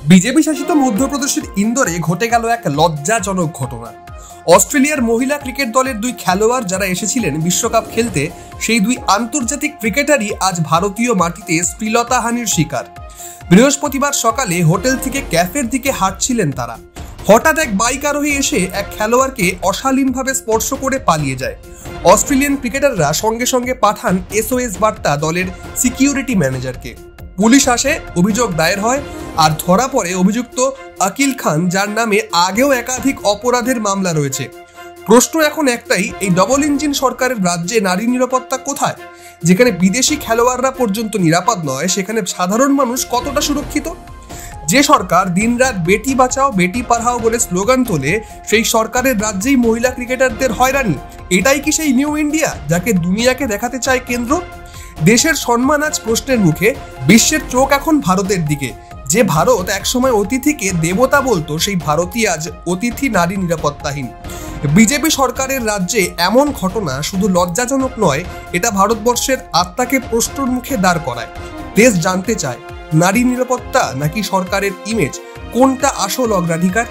BJP শাসিত মধ্যপ্রদেশের ইন্দোরে ঘটে গেল এক লজ্জাজনক ঘটনা। অস্ট্রেলিয়ার মহিলা ক্রিকেট দলের দুই খেলোয়াড় যারা এসেছিলেন বিশ্বকাপ খেলতে, সেই দুই আন্তর্জাতিক ক্রিকেটারই আজ ভারতীয় মাটিতে শ্লীলতাহানির শিকার। বৃহস্পতিবার সকালে হোটেল থেকে ক্যাফের দিকে হাঁটছিলেন তারা। হঠাৎ এক বাইক আরোহী এসে এক খেলোয়াড়কে অশালীনভাবে স্পর্শ করে পালিয়ে যায়। অস্ট্রেলিয়ান ক্রিকেটাররা সঙ্গে সঙ্গে পাঠান SOS বার্তা দলের সিকিউরিটি ম্যানেজারকে। পুলিশ আসে, অভিযোগ দায়ের হয়, আর ধরা পড়ে অভিযুক্ত আকিল খান, যার নামে আগেও একাধিক অপরাধের মামলা রয়েছে। প্রশ্ন এখন একটাই, এই ডবল ইঞ্জিন সরকারের রাজ্যে নারী নিরাপত্তা কোথায়? যেখানে বিদেশি খেলোয়াড়রা পর্যন্ত নিরাপদ নয়, সেখানে সাধারণ মানুষ কতটা সুরক্ষিত? যে সরকার দিনরাত বেটি বাঁচাও বেটি পড়াও বলে স্লোগান তোলে, সেই সরকারের রাজ্যেই মহিলা ক্রিকেটারদের হয়রানি। এটাই কি সেই নিউ ইন্ডিয়া যাকে দুনিয়াকে দেখাতে চায় কেন্দ্র? দেশের সম্মান আজ প্রশ্নের মুখে। বিশ্বের চোখ এখন ভারতের দিকে। যে ভারত একসময় অতিথিকে দেবতা বলতো, সেই ভারতই আজ অতিথি নারী নিরাপত্তাহীন। বিজেপি সরকারের রাজ্যে এমন ঘটনা শুধু লজ্জাজনক নয়, এটা ভারতবর্ষের আত্মাকে প্রশ্নের মুখে দাঁড় করায়। দেশ জানতে চায়, নারী নিরাপত্তা নাকি সরকারের ইমেজ, কোনটা আসল অগ্রাধিকার?